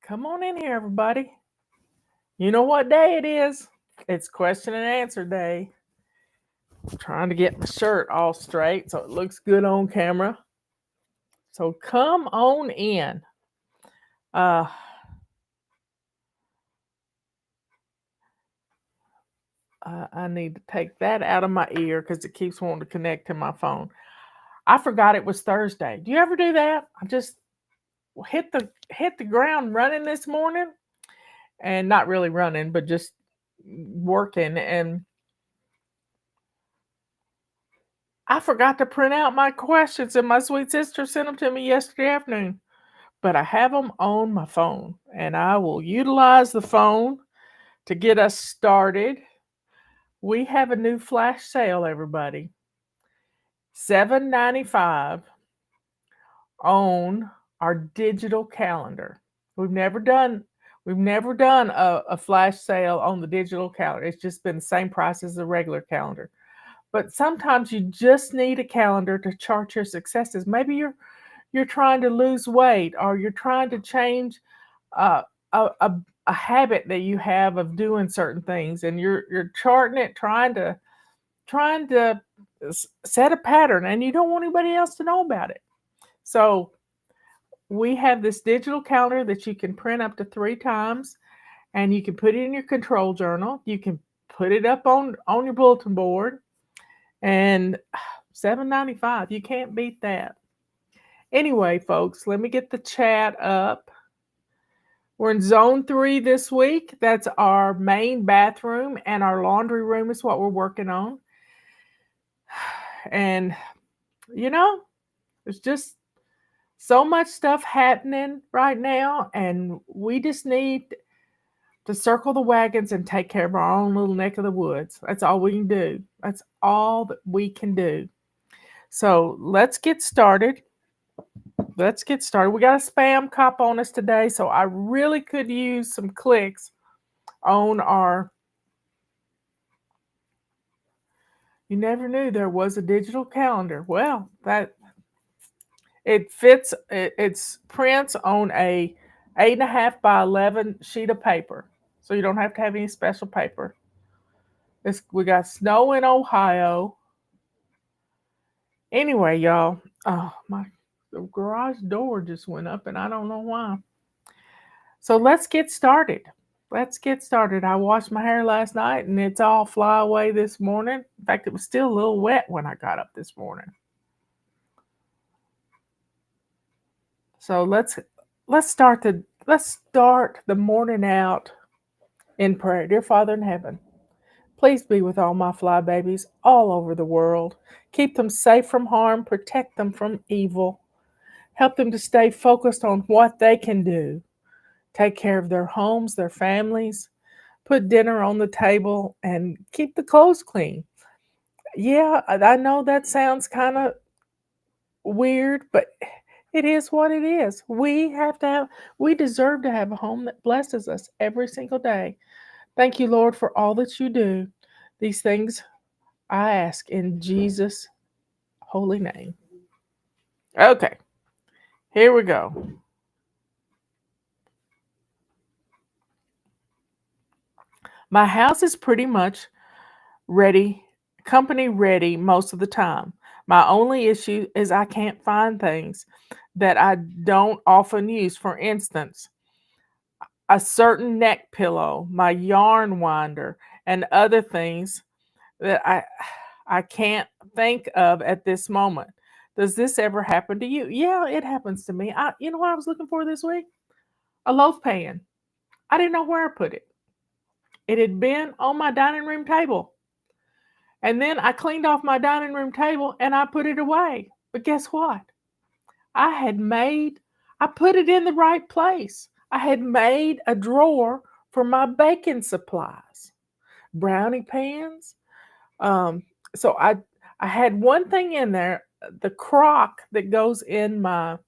Come on in here, everybody. You know what day it is? It's question and answer day. I'm trying to get my shirt all straight so it looks good on camera. So come on in. Uh, I need to take that out of my ear because it keeps wanting to connect to my phone. I forgot it was Thursday. Do you ever do that? I just hit the ground running this morning, and not really running, but just working, and I forgot to print out my questions, and my sweet sister sent them to me yesterday afternoon. But I have them on my phone, and I will utilize the phone to get us started. We have a new flash sale, everybody. $7.95 on our digital calendar. We've never done we've never done a flash sale on the digital calendar. It's just been the same price as the regular calendar. But sometimes you just need a calendar to chart your successes. Maybe you're trying to lose weight, or you're trying to change uh, a habit that you have of doing certain things, and you're charting it, trying to set a pattern, and you don't want anybody else to know about it. So we have this digital calendar that you can print up to 3 times, and you can put it in your control journal. You can put it up on your bulletin board, and $7.95. You can't beat that. Anyway, folks, let me get the chat up. We're in zone 3 this week. That's our main bathroom, and our laundry room is what we're working on. And, you know, there's just so much stuff happening right now, and we just need to circle the wagons and take care of our own little neck of the woods. That's all we can do. That's all that we can do. So let's get started. Let's get started. We got a spam cop on us today, so I really could use some clicks on our. You never knew there was a digital calendar. Well, that it fits. It's prints on a 8.5 by 11 sheet of paper, so you don't have to have any special paper. We got snow in Ohio. Anyway, y'all. Oh my! The garage door just went up, and I don't know why. So let's get started. Let's get started. I washed my hair last night, and it's all fly away this morning. In fact, it was still a little wet when I got up this morning. So let's start the morning out in prayer. Dear Father in heaven, please be with all my fly babies all over the world. Keep them safe from harm, protect them from evil. Help them to stay focused on what they can do. Take care of their homes, their families, put dinner on the table, and keep the clothes clean. Yeah, I know that sounds kind of weird, but it is what it is. We deserve to have a home that blesses us every single day. Thank you, Lord, for all that you do. These things I ask in Jesus' holy name. Okay, here we go. My house is pretty much ready, company ready most of the time. My only issue is I can't find things that I don't often use. For instance, a certain neck pillow, my yarn winder, and other things that I can't think of at this moment. Does this ever happen to you? Yeah, it happens to me. You know what I was looking for this week? A loaf pan. I didn't know where I put it. It had been on my dining room table. And then I cleaned off my dining room table and I put it away. But guess what? I had made, I put it in the right place. I had made a drawer for my baking supplies, brownie pans. Um, so I had one thing in there, the crock that goes in my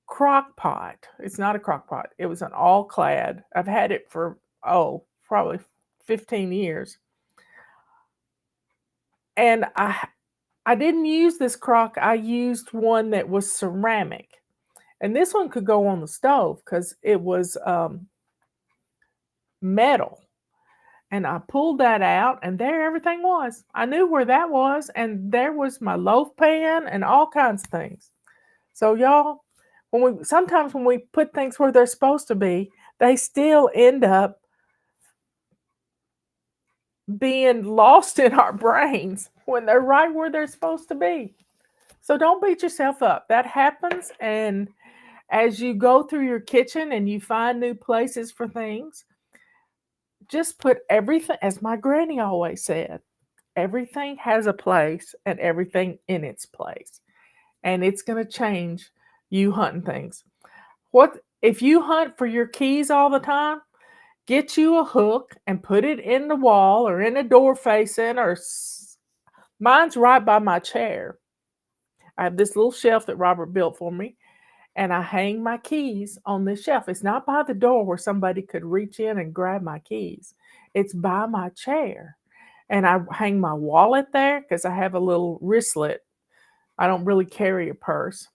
crock pot. It's not a crock pot. It was an all clad. I've had it for probably 15 years. And I didn't use this crock. I used one that was ceramic. And this one could go on the stove because it was metal. And I pulled that out, and there everything was. I knew where that was, and there was my loaf pan and all kinds of things. So y'all, sometimes when we put things where they're supposed to be, they still end up being lost in our brains when they're right where they're supposed to be. So don't beat yourself up. That happens, and as you go through your kitchen and you find new places for things, just put everything, as my granny always said, everything has a place and everything in its place. And it's going to change you hunting things. What if you hunt for your keys all the time? Get you a hook and put it in the wall or in a door facing, mine's right by my chair. I have this little shelf that Robert built for me, and I hang my keys on this shelf. It's not by the door where somebody could reach in and grab my keys. It's by my chair. And I hang my wallet there because I have a little wristlet. I don't really carry a purse.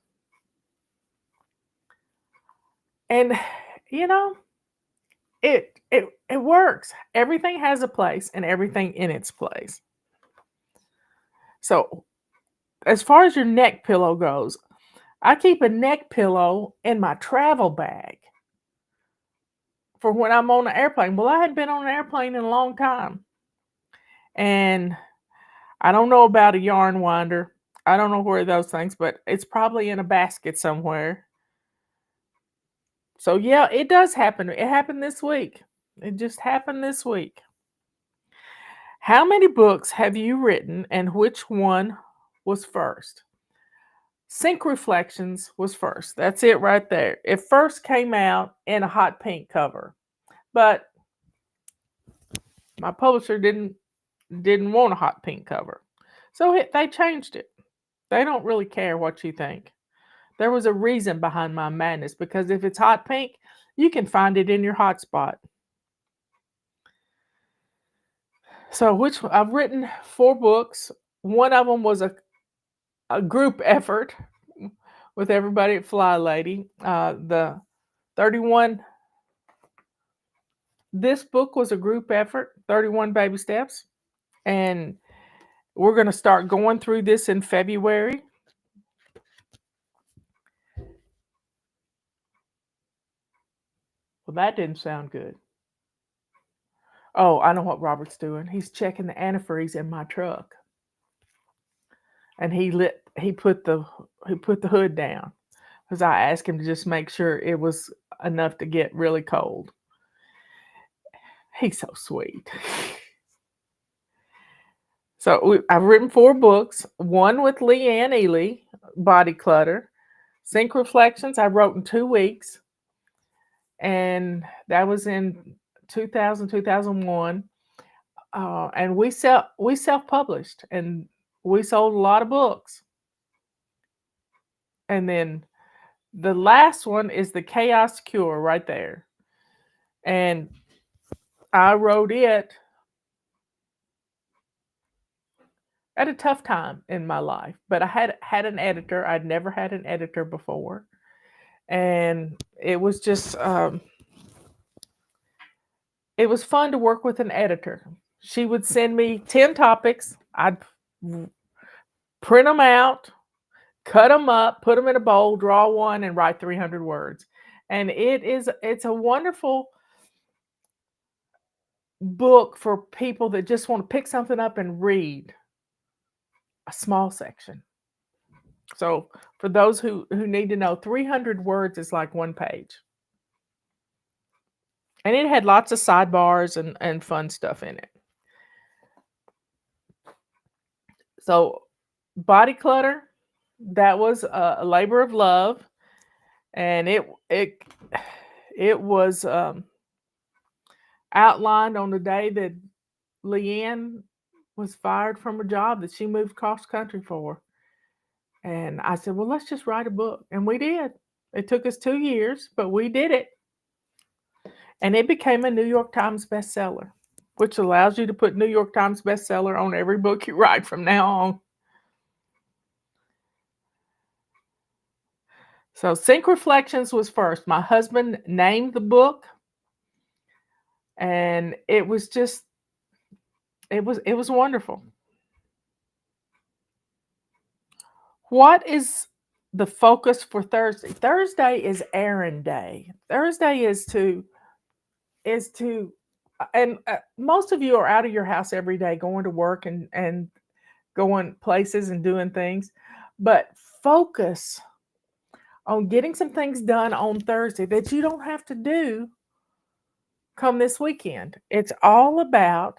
And you know, it works. Everything has a place and everything in its place. So, as far as your neck pillow goes, I keep a neck pillow in my travel bag for when I'm on an airplane. Well, I hadn't been on an airplane in a long time. And I don't know about a yarn winder. I don't know where those things, but it's probably in a basket somewhere. So yeah, it does happen. It happened this week. It just happened this week. How many books have you written and which one was first? Sync Reflections was first. That's it right there. It first came out in a hot pink cover. But my publisher didn't want a hot pink cover. So they changed it. They don't really care what you think. There was a reason behind my madness because if it's hot pink, you can find it in your hotspot. So I've written 4 books. One of them was a group effort with everybody at Fly Lady. The 31 This book was a group effort, 31 Baby Steps. And we're going to start going through this in February. Well, that didn't sound good. Oh, I know what Robert's doing. He's checking the antifreeze in my truck. And he put the hood down because I asked him to just make sure it was enough to get really cold. He's so sweet. So I've written 4 books. One with Leanne Ely, Body Clutter. Sync Reflections I wrote in 2 weeks. And that was in 2000, 2001. And we self-published, and we sold a lot of books. And then the last one is the Chaos Cure right there. And I wrote it at a tough time in my life, but I had an editor. I'd never had an editor before. And it was just it was fun to work with an editor. She would send me 10 topics. I'd print them out, cut them up, put them in a bowl, draw one, and write 300 words. And it's a wonderful book for people that just want to pick something up and read a small section. So for those who need to know, 300 words is like 1 page. And it had lots of sidebars and fun stuff in it. So Body Clutter, that was a labor of love. And it was outlined on the day that Leanne was fired from a job that she moved cross country for. And I said, well, let's just write a book. And we did. It took us 2 years, but we did it. And it became a New York Times bestseller, which allows you to put New York Times bestseller on every book you write from now on. So Sync Reflections was first. My husband named the book, and it was just it was wonderful. What is the focus for Thursday? Thursday is errand day. Thursday is to and most of you are out of your house every day going to work and going places and doing things. But focus on getting some things done on Thursday that you don't have to do come this weekend. It's all about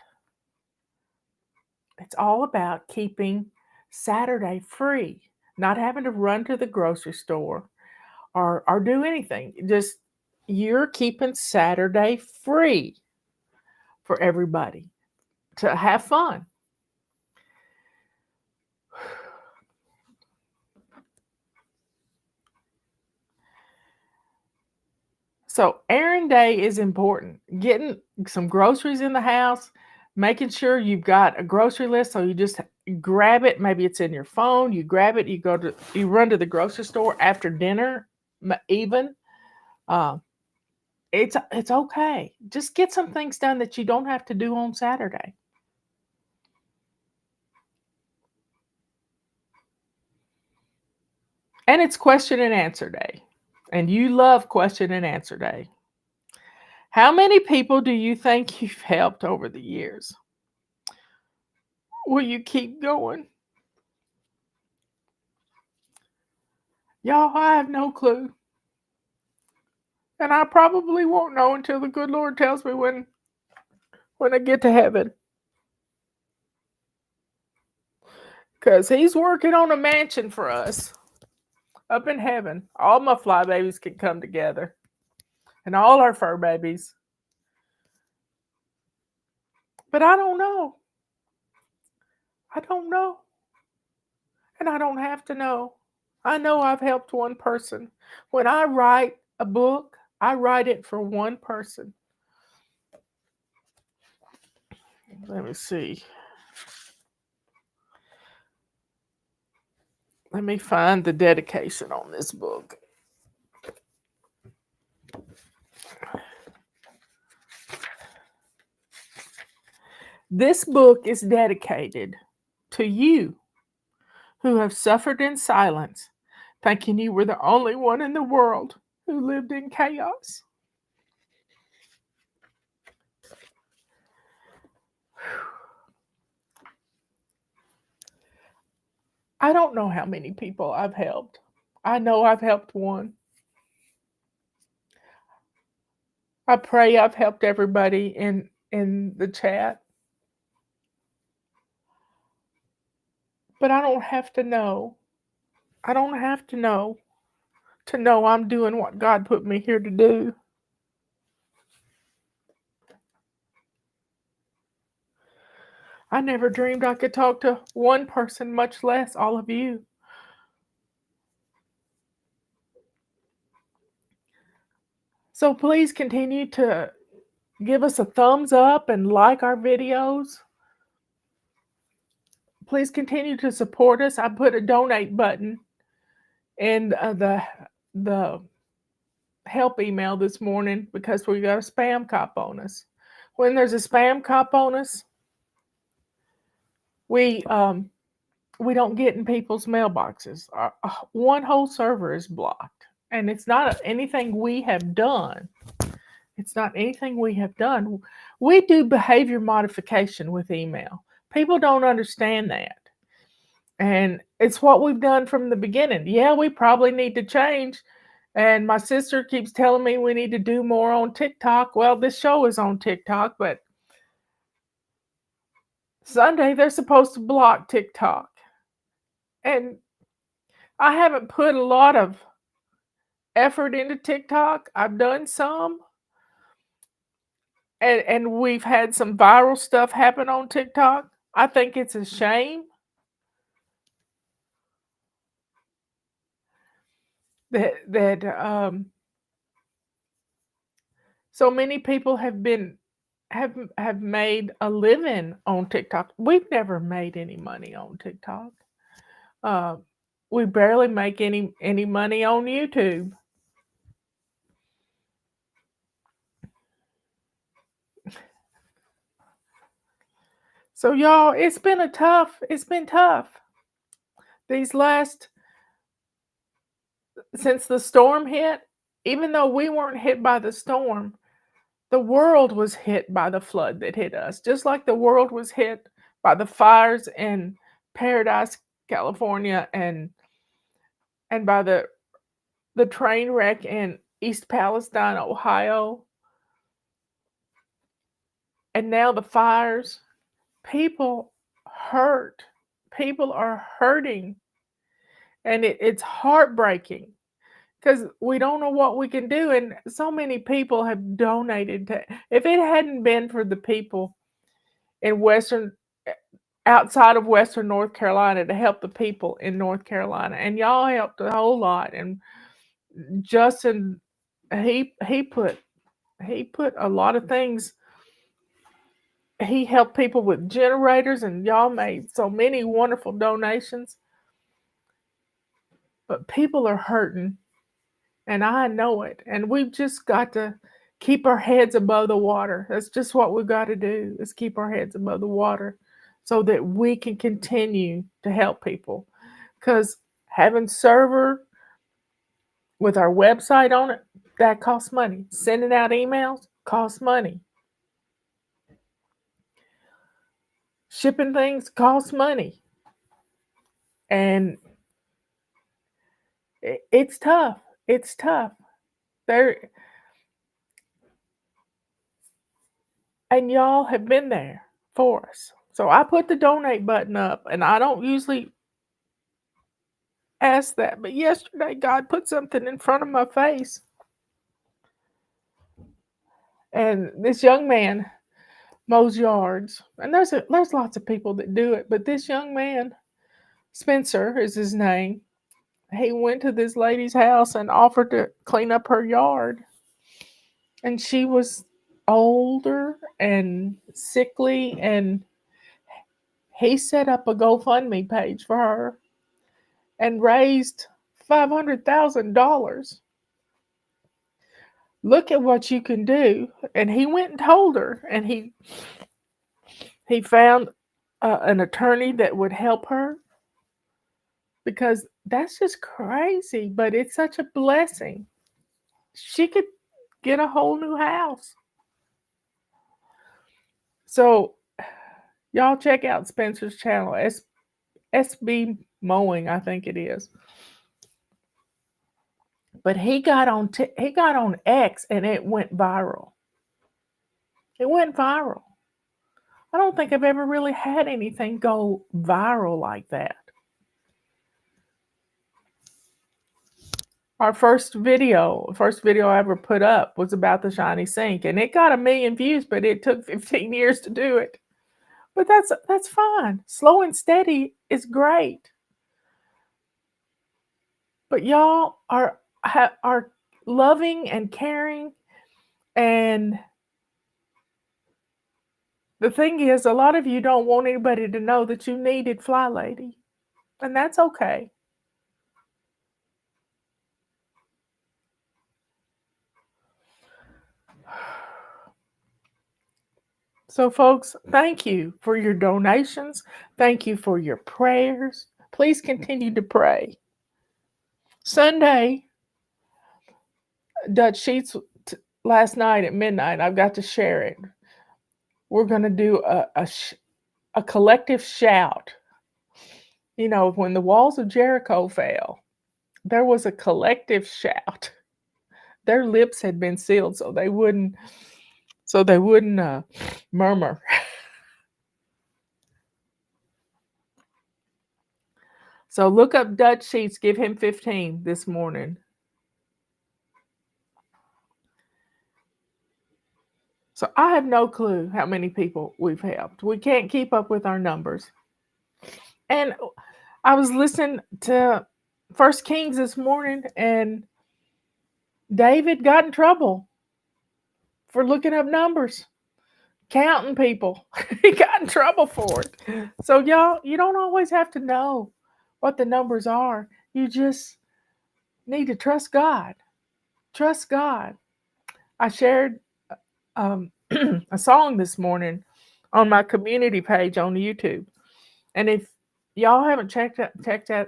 keeping Saturday free, not having to run to the grocery store or do anything. Just you're keeping Saturday free for everybody to have fun. So errand day is important. Getting some groceries in the house, making sure you've got a grocery list. So you just grab it. Maybe it's in your phone. You grab it. You run to the grocery store after dinner, even. Uh, it's okay. Just get some things done that you don't have to do on Saturday. And it's question and answer day. And you love question and answer day. How many people do you think you've helped over the years? Will you keep going? Y'all, I have no clue. And I probably won't know until the good Lord tells me when I get to heaven. Because He's working on a mansion for us up in heaven. All my fly babies can come together. And all our fur babies. But I don't know. I don't know. And I don't have to know. I know I've helped one person. When I write a book, I write it for one person. Let me see. Let me find the dedication on this book. This book is dedicated to you who have suffered in silence, thinking you were the only one in the world who lived in chaos. I don't know how many people I've helped. I know I've helped one. I pray I've helped everybody in the chat. But I don't have to know. I don't have to know I'm doing what God put me here to do. I never dreamed I could talk to one person, much less all of you. So please continue to give us a thumbs up and like our videos. Please continue to support us. I put a donate button in the help email this morning because we got a spam cop on us. When there's a spam cop on us, we don't get in people's mailboxes. One whole server is blocked, and it's not anything we have done. It's not anything we have done. We do behavior modification with email. People don't understand that. And it's what we've done from the beginning. Yeah, we probably need to change. And my sister keeps telling me we need to do more on TikTok. Well, this show is on TikTok, but Sunday they're supposed to block TikTok. And I haven't put a lot of effort into TikTok. I've done some. And we've had some viral stuff happen on TikTok. I think it's a shame that so many people have made a living on TikTok. We've never made any money on TikTok. Uh, we barely make any money on YouTube. So y'all, it's been tough. These last Since the storm hit, even though we weren't hit by the storm, the world was hit by the flood that hit us. Just like the world was hit by the fires in Paradise, California, and by the train wreck in East Palestine, Ohio, and now the fires. People hurt. People are hurting, and it's heartbreaking because we don't know what we can do. And so many people have donated to. If it hadn't been for the people in outside of Western North Carolina to help the people in North Carolina, and y'all helped a whole lot. And Justin, he put a lot of things. He helped people with generators, and y'all made so many wonderful donations. But people are hurting, and I know it. And we've just got to keep our heads above the water. That's just what we've got to do, is keep our heads above the water so that we can continue to help people. Because having server with our website on it, that costs money. Sending out emails costs money. Shipping things costs money. And it's tough. It's tough. There, and y'all have been there for us. So I put the donate button up, and I don't usually ask that, but yesterday God put something in front of my face. And this young man mows yards, and there's lots of people that do it, but this young man, Spencer is his name, he went to this lady's house and offered to clean up her yard. And she was older and sickly, and he set up a GoFundMe page for her and raised $500,000. Look at what you can do. And he went and told her, and he found an attorney that would help her, because that's just crazy, but it's such a blessing. She could get a whole new house. So y'all check out Spencer's channel, SB Mowing, I think it is. But he got on X, and it went viral. It went viral. I don't think I've ever really had anything go viral like that. Our first video I ever put up was about the shiny sink, and it got 1 million views, but it took 15 years to do it. But that's fine. Slow and steady is great. But y'all are loving and caring, and the thing is, a lot of you don't want anybody to know that you needed Fly Lady, and that's okay. So, folks, thank you for your donations. Thank you for your prayers. Please continue to pray. Sunday, Dutch Sheets, last night at midnight, I've got to share it. We're going to do a collective shout. You know, when the walls of Jericho fell, there was a collective shout. Their lips had been sealed so they wouldn't murmur. So look up Dutch Sheets, give him 15 this morning. So I have no clue how many people we've helped. We can't keep up with our numbers. And I was listening to First Kings this morning, and David got in trouble for looking up numbers, counting people. He got in trouble for it. So y'all, you don't always have to know what the numbers are. You just need to trust God. Trust God. I shared a song this morning on my community page on YouTube. And if y'all haven't checked out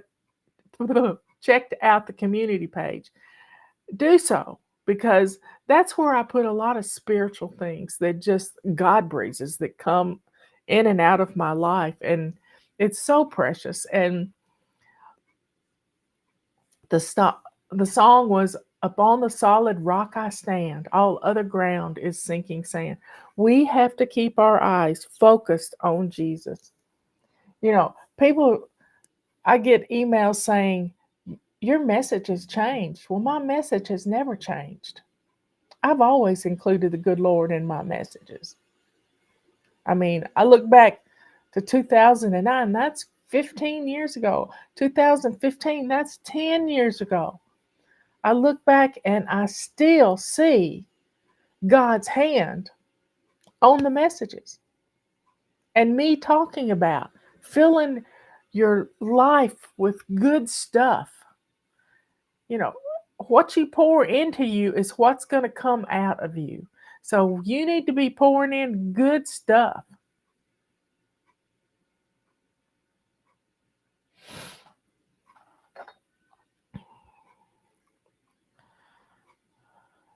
the community page, do so, because that's where I put a lot of spiritual things that just God breezes that come in and out of my life, and it's so precious. And the song was, upon the solid rock I stand, all other ground is sinking sand. We have to keep our eyes focused on Jesus. People, I get emails saying, your message has changed. Well, my message has never changed. I've always included the good Lord in my messages. I mean, I look back to 2009, that's 15 years ago. 2015, that's 10 years ago. I look back and I still see God's hand on the messages, and me talking about filling your life with good stuff. You know, what you pour into you is what's going to come out of you. So you need to be pouring in good stuff.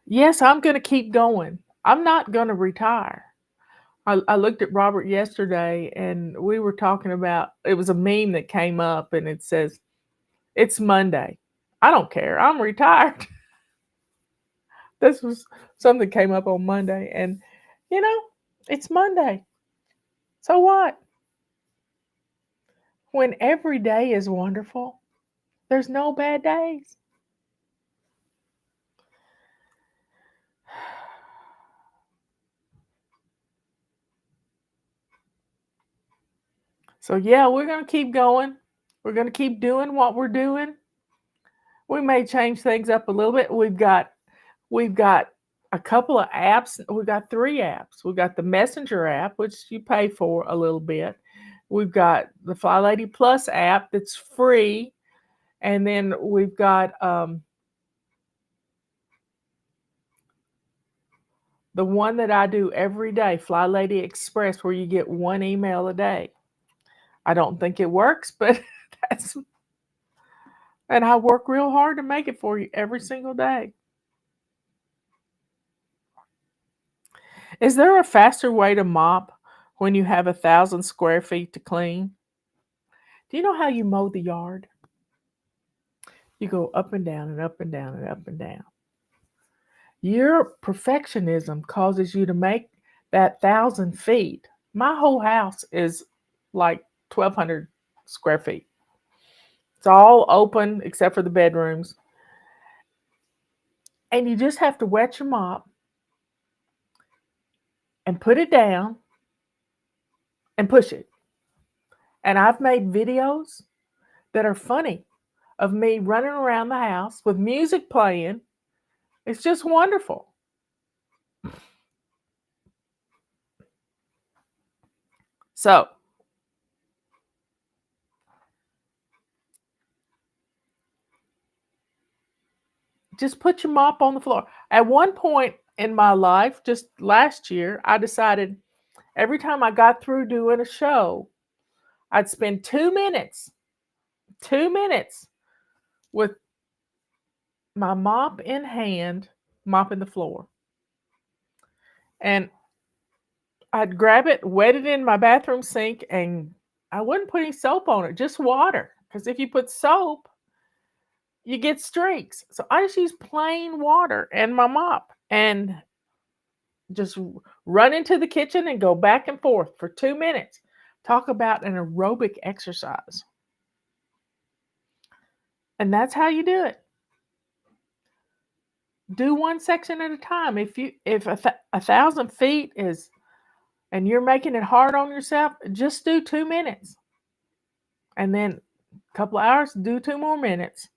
Yes, I'm going to keep going. I'm not going to retire. I looked at Robert yesterday and we were talking about, it was a meme that came up and it says, it's Monday. I don't care. I'm retired. This was something that came up on Monday. And, you know, it's Monday. So what? When every day is wonderful, there's no bad days. So, yeah, we're going to keep going. We're going to keep doing what we're doing. We may change things up a little bit. We've got a couple of apps. We've got 3 apps. We've got the Messenger app, which you pay for a little bit. We've got the Fly Lady Plus app that's free. And then we've got the one that I do every day, Fly Lady Express, where you get 1 email a day. I don't think it works, but that's, and I work real hard to make it for you every single day. Is there a faster way to mop when you have 1,000 square feet to clean? Do you know how you mow the yard? You go up and down and up and down and up and down. Your perfectionism causes you to make that 1,000 feet. My whole house is like 1,200 square feet. It's all open except for the bedrooms. And you just have to wet your mop and put it down and push it. And I've made videos that are funny of me running around the house with music playing. It's just wonderful. So, just put your mop on the floor. At one point in my life, just last year, I decided every time I got through doing a show, I'd spend 2 minutes with my mop in hand, mopping the floor. And I'd grab it, wet it in my bathroom sink, and I wouldn't put any soap on it, just water. Because if you put soap, you get streaks. So I just use plain water and my mop and just run into the kitchen and go back and forth for 2 minutes. Talk about an aerobic exercise. And that's how you do it. Do one section at a time. If 1,000 feet is, and you're making it hard on yourself, just do 2 minutes. And then a couple of hours, do 2 more minutes.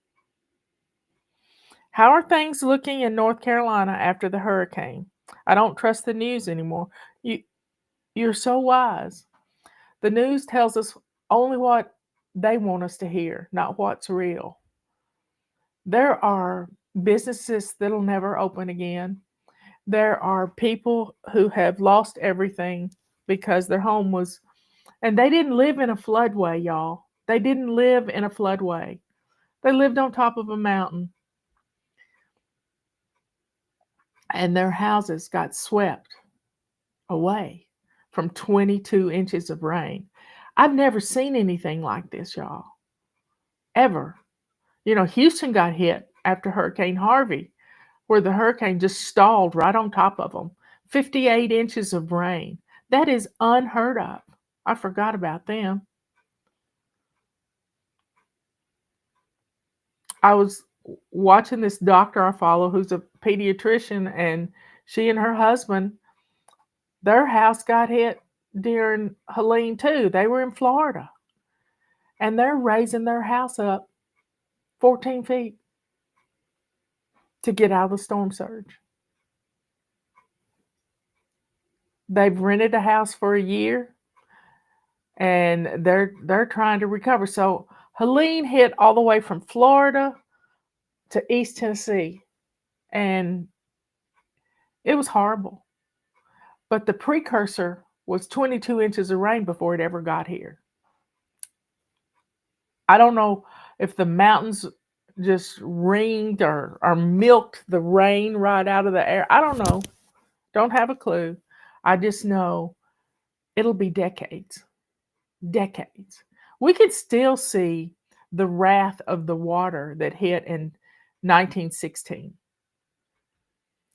How are things looking in North Carolina after the hurricane? I don't trust the news anymore. You're so wise. The news tells us only what they want us to hear, not what's real. There are businesses that'll never open again. There are people who have lost everything because their home was, and they didn't live in a floodway, y'all. They didn't live in a floodway. They lived on top of a mountain, and their houses got swept away from 22 inches of rain. I've never seen anything like this, y'all, ever. Houston got hit after Hurricane Harvey, where the hurricane just stalled right on top of them. 58 inches of rain. That is unheard of. I forgot about them. I was watching this doctor I follow who's a pediatrician, and she and her husband, their house got hit during Helene too. They were in Florida, and they're raising their house up 14 feet to get out of the storm surge. They've rented a house for a year, and they're trying to recover. So Helene hit all the way from Florida to East Tennessee, and it was horrible. But the precursor was 22 inches of rain before it ever got here. I don't know if the mountains just ringed or milked the rain right out of the air. I don't know. Don't have a clue. I just know it'll be decades. Decades. We can still see the wrath of the water that hit in 1916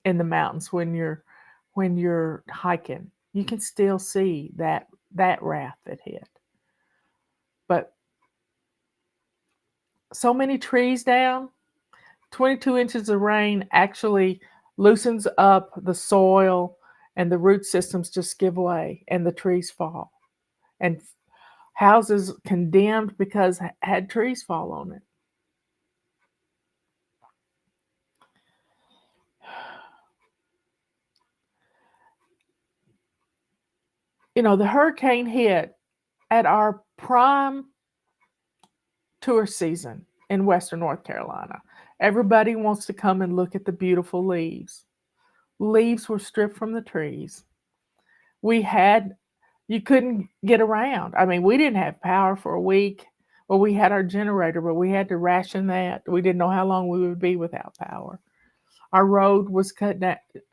in the mountains when you're hiking. You can still see that wrath that hit. But so many trees down, 22 inches of rain actually loosens up the soil, and the root systems just give way and the trees fall. And houses condemned because had trees fall on it. The hurricane hit at our prime tour season in Western North Carolina. Everybody wants to come and look at the beautiful leaves. Leaves were stripped from the trees. We had, you couldn't get around. I mean, we didn't have power for a week. Well, we had our generator, but we had to ration that. We didn't know how long we would be without power. Our road was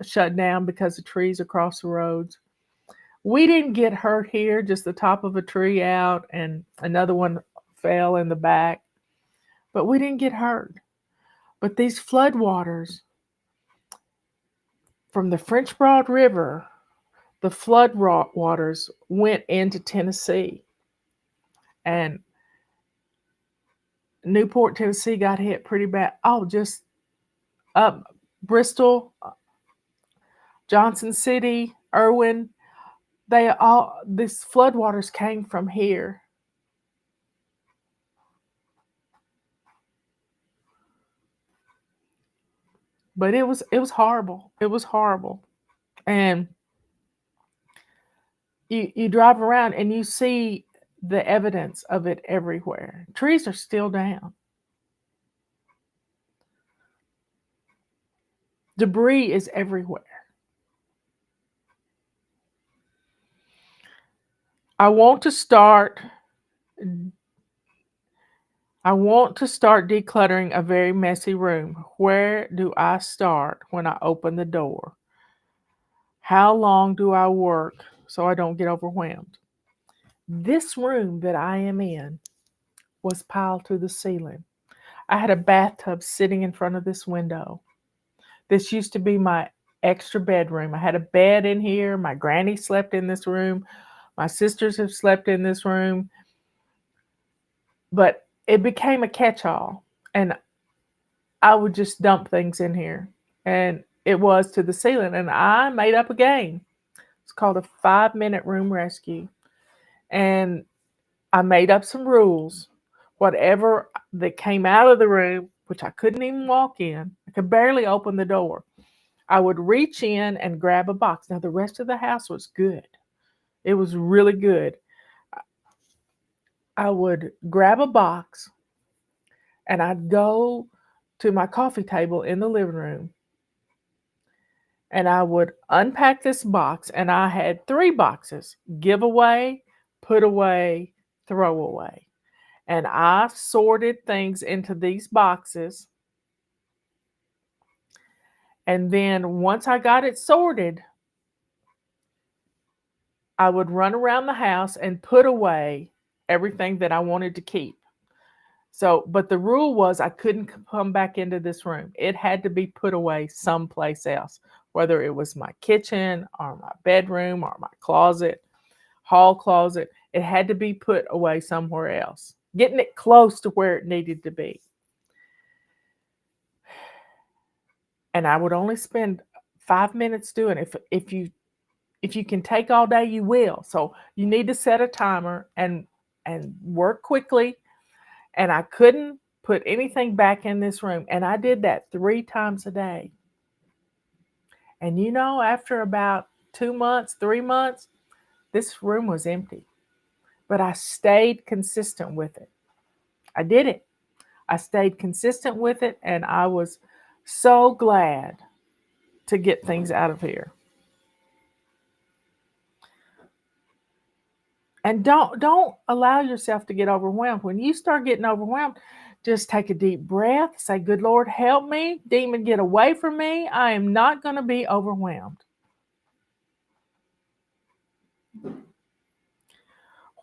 shut down because of trees across the roads. We didn't get hurt here, just the top of a tree out and another one fell in the back. But we didn't get hurt. But these floodwaters from the French Broad River, the flood waters went into Tennessee. And Newport, Tennessee got hit pretty bad. Oh, just up Bristol, Johnson City, Irwin, these floodwaters came from here. But it was horrible. It was horrible. And you drive around and you see the evidence of it everywhere. Trees are still down. Debris is everywhere. I want to start decluttering a very messy room. Where do I start when I open the door? How long do I work so I don't get overwhelmed? This room that I am in was piled to the ceiling. I had a bathtub sitting in front of this window. This used to be my extra bedroom. I had a bed in here. My granny slept in this room. My sisters have slept in this room. But it became a catch-all, and I would just dump things in here. And it was to the ceiling. And I made up a game. It's called a 5-minute room rescue. And I made up some rules. Whatever that came out of the room, which I couldn't even walk in, I could barely open the door, I would reach in and grab a box. Now, the rest of the house was good. It was really good. I would grab a box and I'd go to my coffee table in the living room, and I would unpack this box, and I had 3 boxes: give away, put away, throw away. And I sorted things into these boxes. And then once I got it sorted, I would run around the house and put away everything that I wanted to keep. So, but the rule was I couldn't come back into this room. It had to be put away someplace else, whether it was my kitchen or my bedroom or my closet, hall closet. It had to be put away somewhere else, getting it close to where it needed to be. And I would only spend 5 minutes doing it. If you can take all day, you will. So you need to set a timer and work quickly. And I couldn't put anything back in this room. And I did that 3 times a day. And after about 2 months, 3 months, this room was empty. But I stayed consistent with it. I did it. I stayed consistent with it, and I was so glad to get things out of here. And don't allow yourself to get overwhelmed. When you start getting overwhelmed, just take a deep breath, say, "Good Lord, help me. Demon, get away from me. I am not going to be overwhelmed."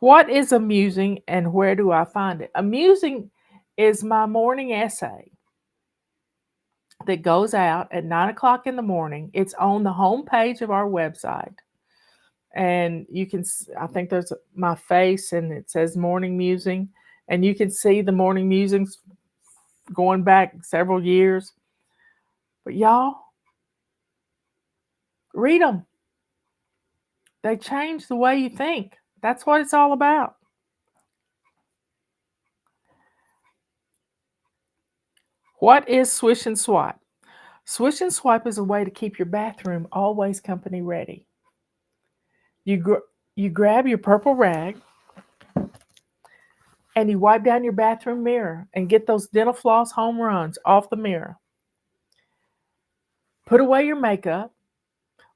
What is amusing and where do I find it? Amusing is my morning essay that goes out at 9 o'clock in the morning. It's on the home page of our website. And you can, I think there's my face and it says morning musing. And you can see the morning musings going back several years. But y'all, read them. They change the way you think. That's what it's all about. What is swish and swipe? Swish and swipe is a way to keep your bathroom always company ready. You grab your purple rag and you wipe down your bathroom mirror and get those dental floss home runs off the mirror. Put away your makeup,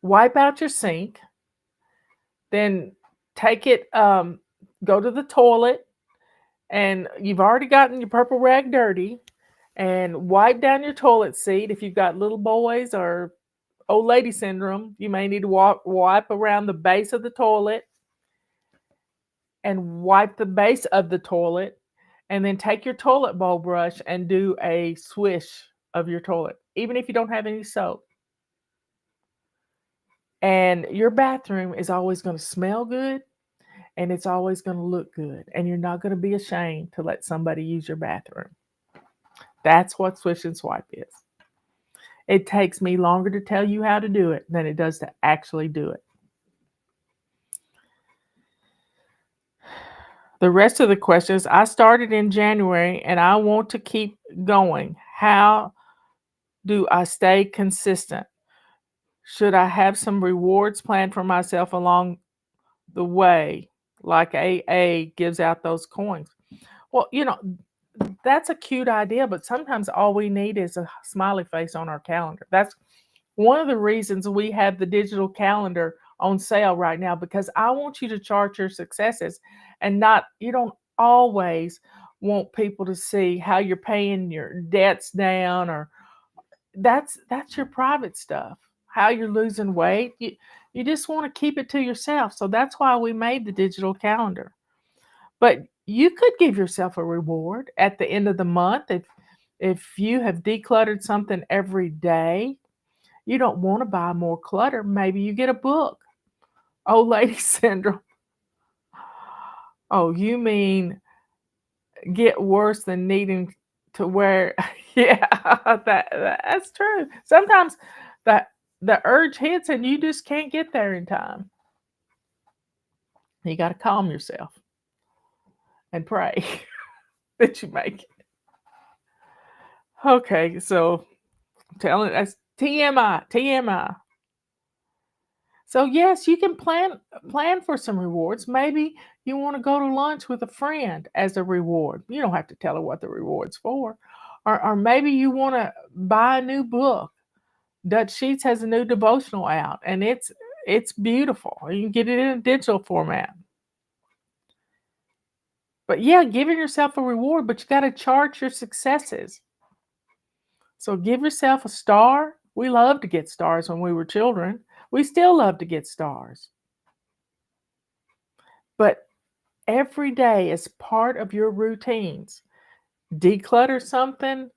wipe out your sink, then take it, go to the toilet, and you've already gotten your purple rag dirty, and wipe down your toilet seat. If you've got little boys or old lady syndrome, you may need to wipe around the base of the toilet and wipe the base of the toilet, and then take your toilet bowl brush and do a swish of your toilet, even if you don't have any soap. And your bathroom is always going to smell good and it's always going to look good. And you're not going to be ashamed to let somebody use your bathroom. That's what swish and swipe is. It takes me longer to tell you how to do it than it does to actually do it. The rest of the questions, I started in January and I want to keep going. How do I stay consistent? Should I have some rewards planned for myself along the way, like AA gives out those coins? Well, that's a cute idea, but sometimes all we need is a smiley face on our calendar. That's one of the reasons we have the digital calendar on sale right now, because I want you to chart your successes and you don't always want people to see how you're paying your debts down, or that's your private stuff. How you're losing weight. You just want to keep it to yourself. So that's why we made the digital calendar. But you could give yourself a reward at the end of the month if you have decluttered something every day. You don't want to buy more clutter. Maybe you get a book. Old lady syndrome. Oh, you mean get worse than needing to wear? Yeah, that's true. Sometimes the urge hits and you just can't get there in time. You got to calm yourself and pray that you make it. Okay, so I'm telling that's TMI. So yes, you can plan for some rewards. Maybe you want to go to lunch with a friend as a reward. You don't have to tell her what the reward's for. or maybe you want to buy a new book. Dutch Sheets has a new devotional out, and it's beautiful. You can get it in a digital format. But yeah, giving yourself a reward, but you got to chart your successes. So give yourself a star. We loved to get stars when we were children. We still love to get stars. But every day is part of your routines. Declutter something,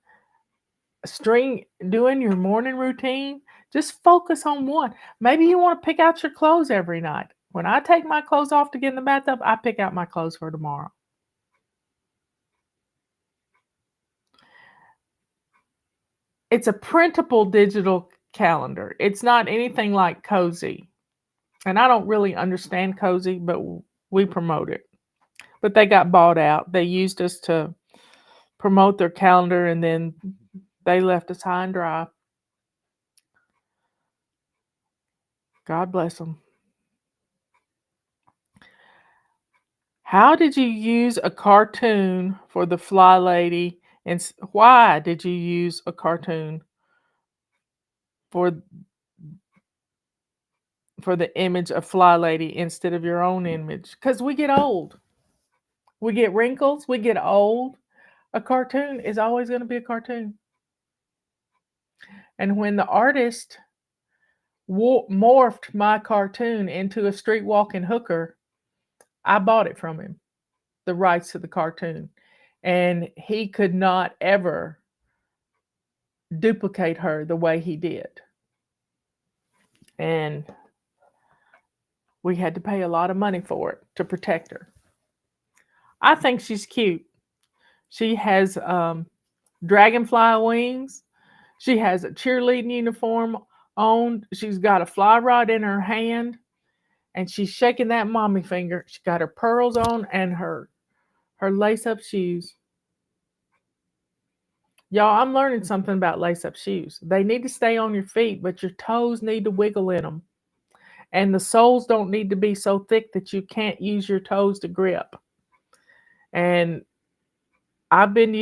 doing your morning routine. Just focus on one. Maybe you want to pick out your clothes every night. When I take my clothes off to get in the bathtub, I pick out my clothes for tomorrow. It's a printable digital calendar. It's not anything like Cozy. And I don't really understand Cozy, but we promote it. But they got bought out. They used us to promote their calendar, and then they left us high and dry. God bless them. How did you use a cartoon for the Fly Lady, and why did you use a cartoon for the image of Fly Lady instead of your own image? Because we get old. We get wrinkles. We get old. A cartoon is always going to be a cartoon. And when the artist morphed my cartoon into a street walking hooker, I bought it from him, the rights to the cartoon. And he could not ever duplicate her the way he did. And we had to pay a lot of money for it to protect her. I think she's cute. She has dragonfly wings. She has a cheerleading uniform on. She's got a fly rod in her hand, and she's shaking that mommy finger. She got her pearls on and her lace-up shoes. Y'all, I'm learning something about lace-up shoes. They need to stay on your feet, but your toes need to wiggle in them. And the soles don't need to be so thick that you can't use your toes to grip. And I've been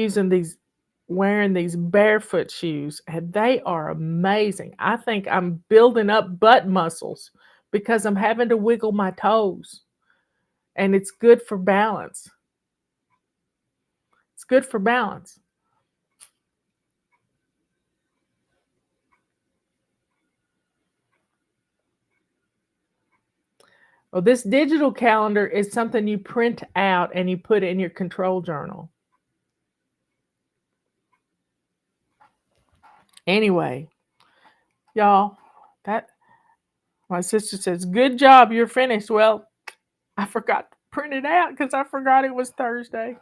wearing these barefoot shoes, and they are amazing. I think I'm building up butt muscles because I'm having to wiggle my toes. And it's good for balance. It's good for balance. Well, this digital calendar is something you print out and you put in your control journal. Anyway, y'all, that my sister says, "Good job, you're finished." Well, I forgot to print it out because I forgot it was Thursday.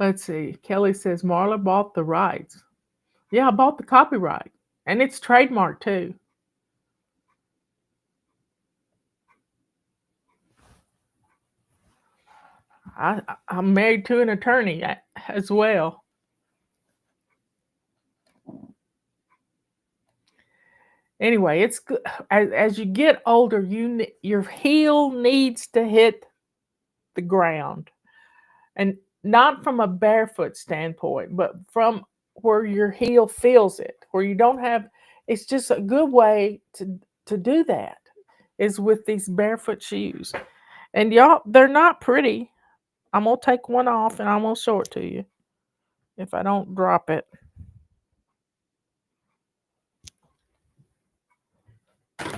Let's see. Kelly says Marla bought the rights. Yeah, I bought the copyright. And it's trademarked too. I'm married to an attorney as well. Anyway, it's good. As you get older, your heel needs to hit the ground. And not from a barefoot standpoint, but from where your heel feels it, where you don't have. It's just a good way to do that is with these barefoot shoes. And y'all, they're not pretty. I'm gonna take one off and I'm gonna show it to you if I don't drop it.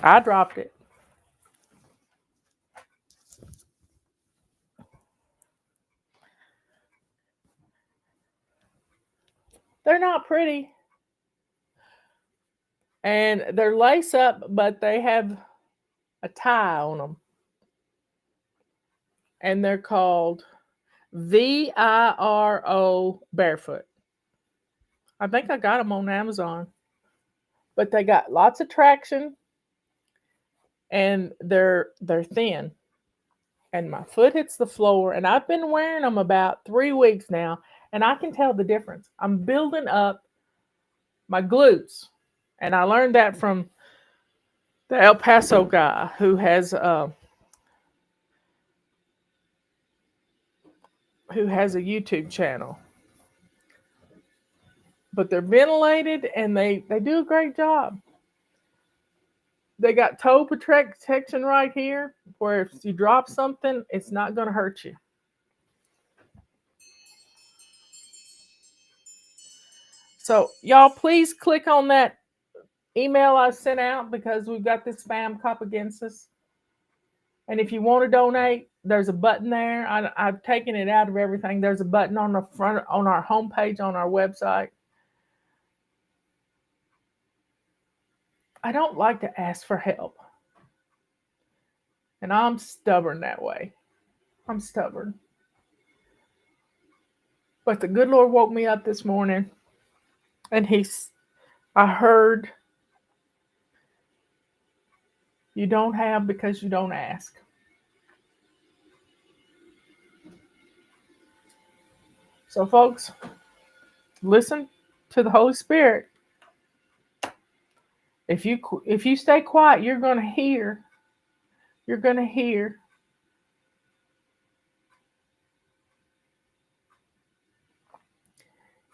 I dropped it. They're not pretty. And they're lace up, but they have a tie on them. And they're called VIRO Barefoot. I think I got them on Amazon. But they got lots of traction and they're thin. And my foot hits the floor, and I've been wearing them about 3 weeks now, and I can tell the difference. I'm building up my glutes. And I learned that from the El Paso guy who has who has a YouTube channel. But they're ventilated and they do a great job. They got toe protection right here, where if you drop something, it's not going to hurt you. So, y'all, please click on that email I sent out because we've got this spam cop against us. And if you want to donate, there's a button there. I've taken it out of everything. There's a button on the front, on our homepage, on our website. I don't like to ask for help. And I'm stubborn that way. I'm stubborn. But the good Lord woke me up this morning and I heard, you don't have because you don't ask. So, folks, listen to the Holy Spirit. If you stay quiet, you're going to hear. You're going to hear.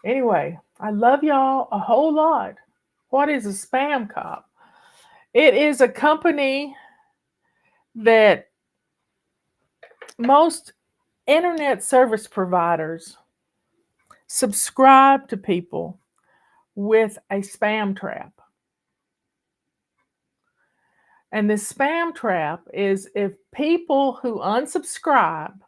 Anyway, I love y'all a whole lot. What is a spam cop? It is a company that most internet service providers subscribe to people with a spam trap. And this spam trap is if people who unsubscribe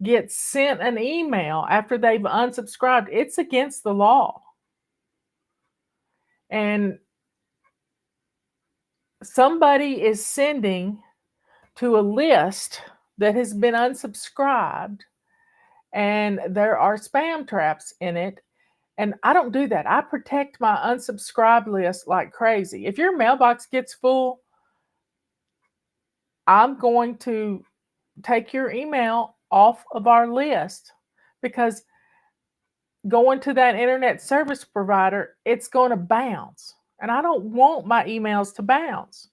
get sent an email after they've unsubscribed, it's against the law. And somebody is sending to a list that has been unsubscribed, and there are spam traps in it. And I don't do that. I protect my unsubscribed list like crazy. If your mailbox gets full, I'm going to take your email off of our list, because going to that internet service provider, it's going to bounce. And I don't want my emails to bounce.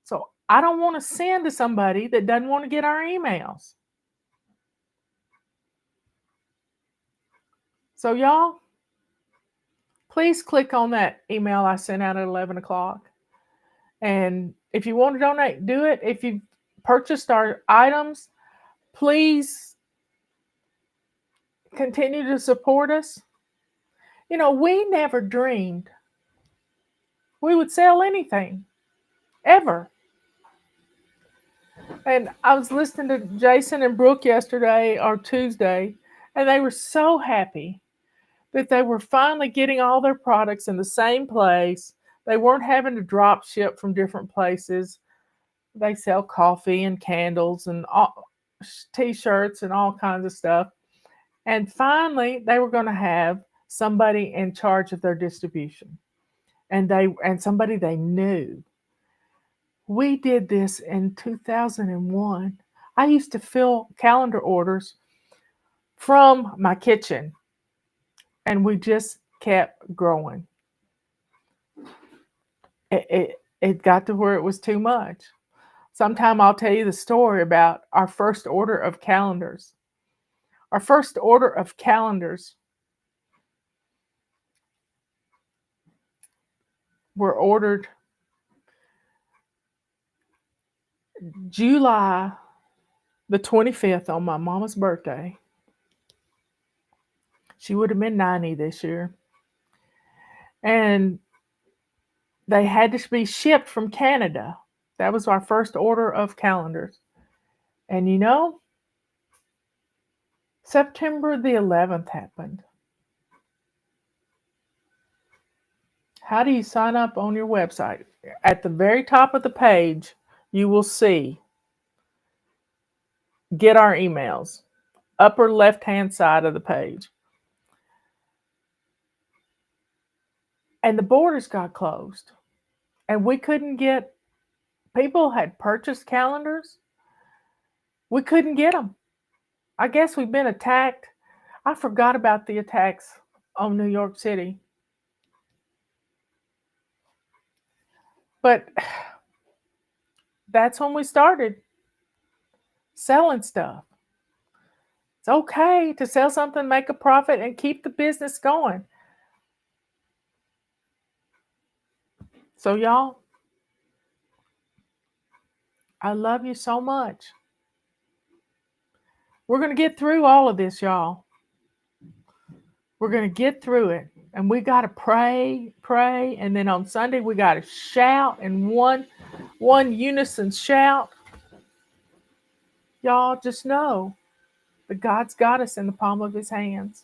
So I don't want to send to somebody that doesn't want to get our emails. So, y'all, please click on that email I sent out at 11 o'clock. And if you want to donate, do it. If you've purchased our items, please continue to support us. You know, we never dreamed we would sell anything, ever. And I was listening to Jason and Brooke yesterday or Tuesday, and they were so happy that they were finally getting all their products in the same place. They weren't having to drop ship from different places. They sell coffee and candles and t-shirts and all kinds of stuff. And finally, they were going to have somebody in charge of their distribution, and somebody they knew. We did this in 2001. I used to fill calendar orders from my kitchen, and we just kept growing. It got to where it was too much. Sometime I'll tell you the story about our first order of calendars. Our first order of calendars were ordered July the 25th on my mama's birthday. She would have been 90 this year. And they had to be shipped from Canada. That was our first order of calendars. And you know, September the 11th happened. How do you sign up on your website? At the very top of the page, you will see get our emails, upper left-hand side of the page. And the borders got closed. And we couldn't get, people had purchased calendars. We couldn't get them. I guess we've been attacked. I forgot about the attacks on New York City. But that's when we started selling stuff. It's okay to sell something, make a profit, and keep the business going. So, y'all, I love you so much. We're going to get through all of this, y'all. We're going to get through it. And we got to pray, pray. And then on Sunday, we got to shout in one unison shout. Y'all just know that God's got us in the palm of his hands.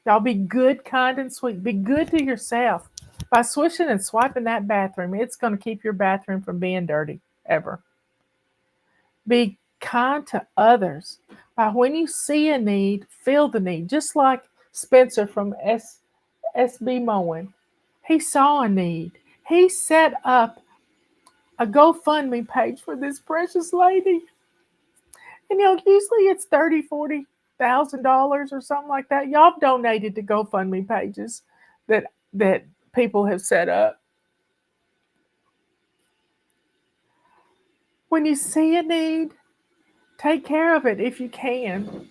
Y'all be good, kind, and sweet. Be good to yourself. By swishing and swiping that bathroom, it's going to keep your bathroom from being dirty ever. Be kind to others. By when you see a need, feel the need. Just like Spencer from SB Mowing. He saw a need. He set up a GoFundMe page for this precious lady. And usually it's $30,000, $40,000 or something like that. Y'all have donated to GoFundMe pages that people have set up. When you see a need, take care of it if you can.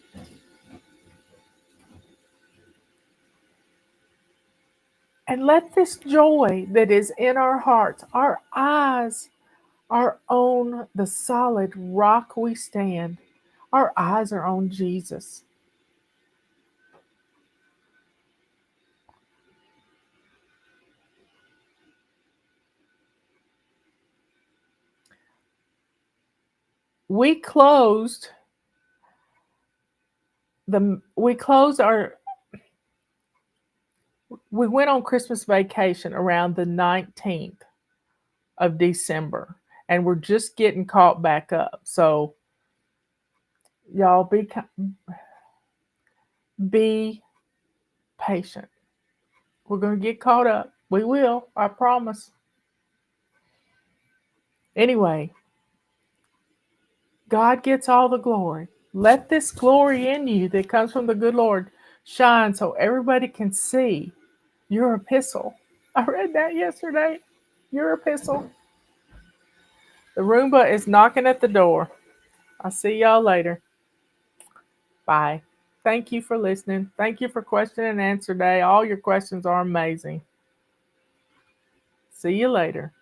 And let this joy that is in our hearts, our eyes are on the solid rock we stand. Our eyes are on Jesus. We closed our we went on Christmas vacation around the 19th of December, and we're just getting caught back up. So y'all be patient. We're going to get caught up. We will, I promise. Anyway, God gets all the glory. Let this glory in you that comes from the good Lord shine so everybody can see your epistle. I read that yesterday. Your epistle. The Roomba is knocking at the door. I'll see y'all later. Bye. Thank you for listening. Thank you for question and answer day. All your questions are amazing. See you later.